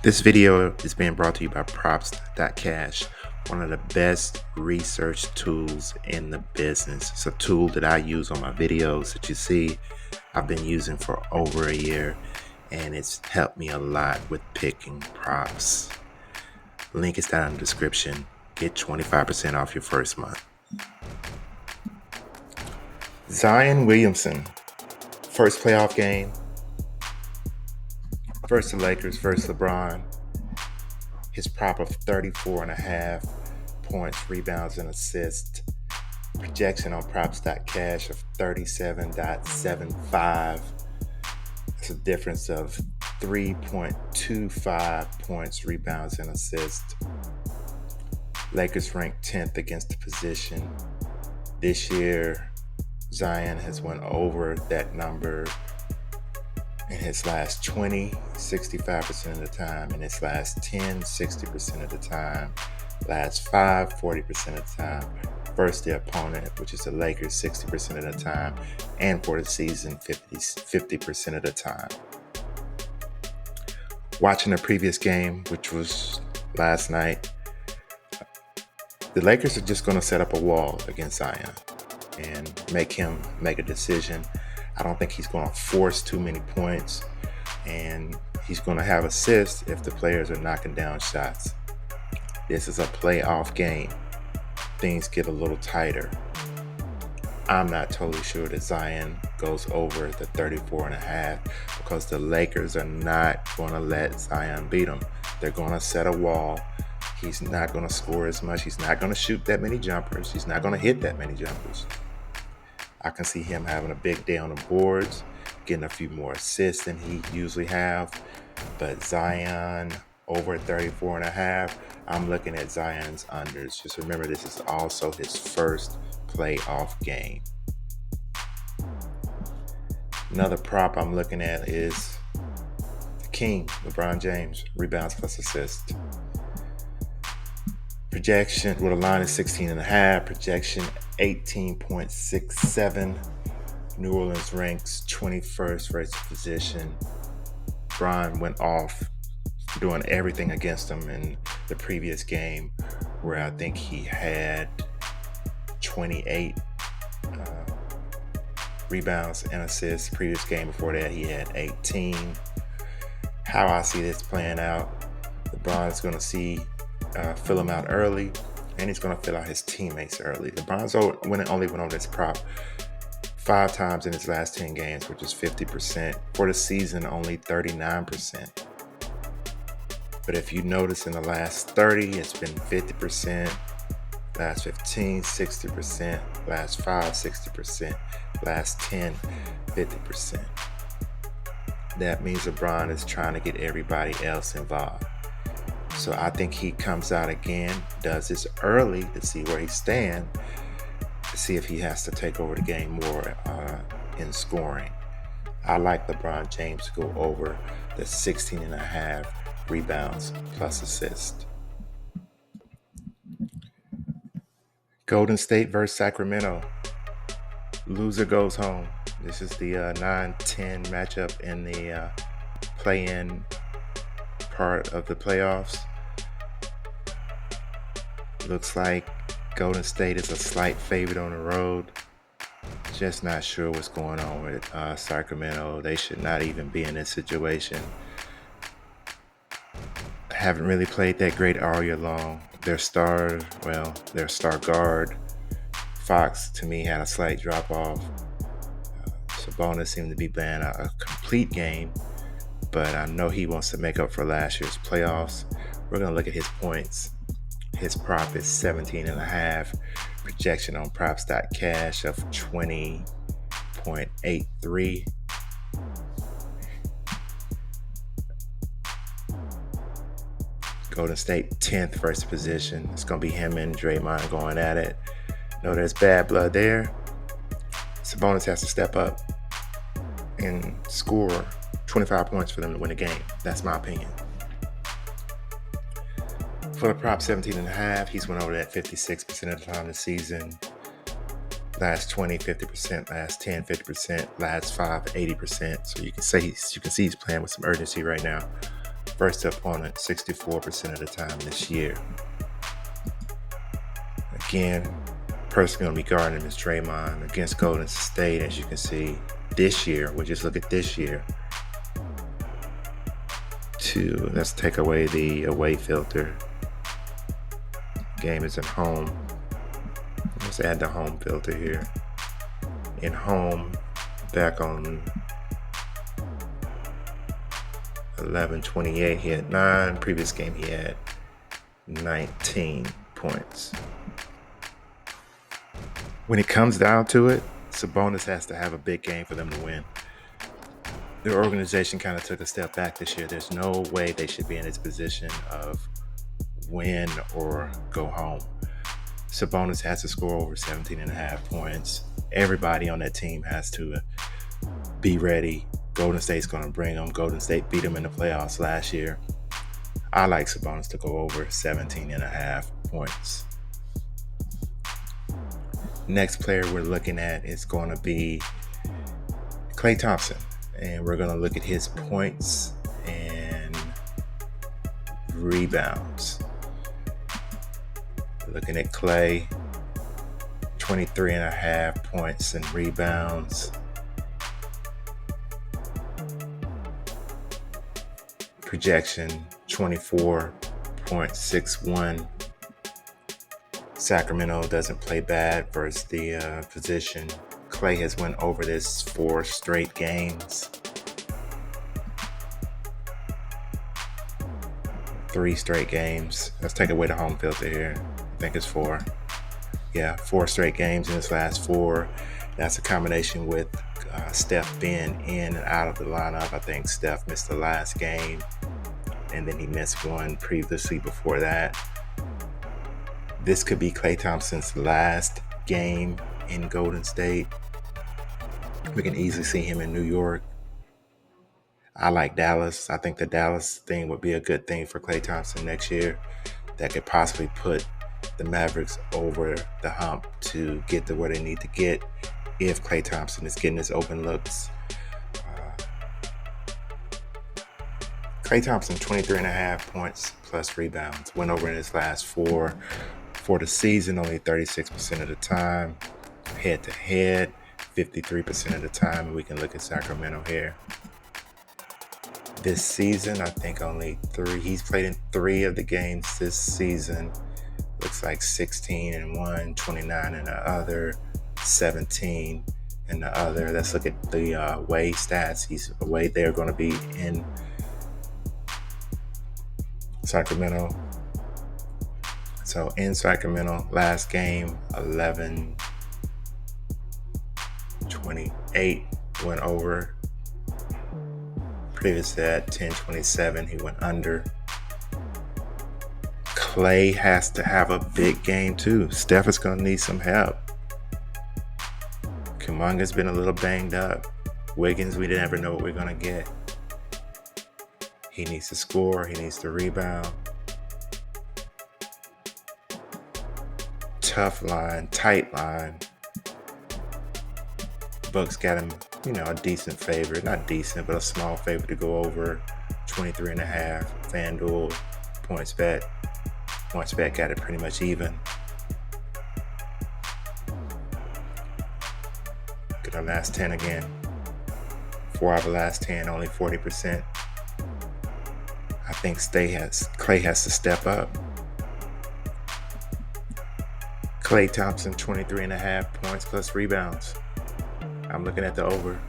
This video is being brought to you by PROPS.CASH, one of the best research tools in the business. It's a tool that I use on my videos that you see. I've been using for over a year, and it's helped me a lot with picking props. Link is down in the description. Get 25% off your first month. Zion Williamson, first playoff game. First the Lakers, first LeBron. His prop of 34.5 points, rebounds, and assists. Projection on props.cash of 37.75. That's a difference of 3.25 points, rebounds, and assists. Lakers ranked 10th against the position. This year, Zion has went over that number in his last 20, 65% of the time. In his last 10, 60% of the time. Last 5, 40% of the time. Versus the opponent, which is the Lakers, 60% of the time. And for the season, 50% of the time. Watching the previous game, which was last night, the Lakers are just going to set up a wall against Zion and make him make a decision. I don't think he's going to force too many points, and he's going to have assists if the players are knocking down shots. This is a playoff game. Things get a little tighter. I'm not totally sure that Zion goes over the 34.5 because the Lakers are not going to let Zion beat them. They're going to set a wall. He's not going to score as much. He's not going to shoot that many jumpers. He's not going to hit that many jumpers. I can see him having a big day on the boards, getting a few more assists than he usually have. But Zion over 34.5, I'm looking at Zion's unders. Just remember, this is also his first playoff game. Another prop I'm looking at is the King, LeBron James, rebounds plus assist. Projection, well, the line is 16.5. Projection 18.67. New Orleans ranks 21st versus position. LeBron went off doing everything against him in the previous game, where I think he had 28 rebounds and assists. Previous game before that, he had 18. How I see this playing out, LeBron is going to fill him out early, and he's going to fill out his teammates early. LeBron's only went on this prop 5 times in his last 10 games, which is 50%. For the season, only 39%. But if you notice, in the last 30, it's been 50%. Last 15, 60%. Last 5, 60%. Last 10, 50%. That means LeBron is trying to get everybody else involved. So I think he comes out again, does this early to see where he stands, to see if he has to take over the game more in scoring. I like LeBron James to go over the 16.5 rebounds plus assist. Golden State versus Sacramento. Loser goes home. This is the 9-10 matchup in the play-in part of the playoffs. Looks like Golden State is a slight favorite on the road. Just not sure what's going on with Sacramento. They should not even be in this situation. Haven't really played that great all year long. Their star guard, Fox, to me, had a slight drop off. Sabonis seemed to be playing a complete game, but I know he wants to make up for last year's playoffs. We're going to look at his points. His prop is 17.5. Projection on props.cash of 20.83. Golden State 10th first position. It's going to be him and Draymond going at it. No, there's bad blood there. Sabonis has to step up and score 25 points for them to win the game. That's my opinion. For the prop 17.5, he's went over that 56% of the time this season. Last 20, 50%. Last 10, 50%. Last 5, 80%. So you can see he's playing with some urgency right now. versus the opponent 64% of the time this year. Again, person going to be guarding him is Draymond against Golden State. As you can see, this year, we'll just look at this year. Let's take away the away filter. Game is at home. Let's add the home filter here. In home, back on 11/28, he had 9. Previous game, he had 19 points. When it comes down to it, Sabonis has to have a big game for them to win. Their organization kind of took a step back this year. There's no way they should be in this position of win or go home. Sabonis has to score over 17.5 points. Everybody on that team has to be ready. Golden State's going to bring them. Golden State beat them in the playoffs last year. I like Sabonis to go over 17.5 points. Next player we're looking at is going to be Klay Thompson. And we're going to look at his points and rebounds. Looking at Klay, 23.5 points and rebounds. Projection, 24.61. Sacramento doesn't play bad versus the position. Klay has went over this 4 straight games. 3 straight games. Let's take away the home filter here. I think it's 4. Yeah, 4 straight games in his last 4. That's a combination with Steph being in and out of the lineup. I think Steph missed the last game, and then he missed one previously before that. This could be Klay Thompson's last game in Golden State. We can easily see him in New York. I like Dallas. I think the Dallas thing would be a good thing for Klay Thompson next year. That could possibly put the Mavericks over the hump to get to where they need to get if Klay Thompson is getting his open looks. Klay Thompson, 23.5 points plus rebounds. Went over in his last 4. For the season, only 36% of the time. Head-to-head, 53% of the time. And we can look at Sacramento here. This season, I think only 3. He's played in 3 of the games this season. Looks like 16 in one, 29 in the other, 17 in the other. Let's look at the away stats. He's away. They're going to be in Sacramento. So in Sacramento, last game, 11-28 went over. Previous to that, 10-27, he went under. Klay has to have a big game too. Steph is going to need some help. Kuminga's been a little banged up. Wiggins, we never know what we're going to get. He needs to score. He needs to rebound. Tough line, tight line. Bucks got him, a decent favorite. Not decent, but a small favorite to go over 23.5. FanDuel, PointsBet. PointsBet got it pretty much even. Look at our last 10 again. 4 out of the last 10, only 40%. I think Klay has to step up. Klay Thompson, 23.5 points plus rebounds. I'm looking at the over.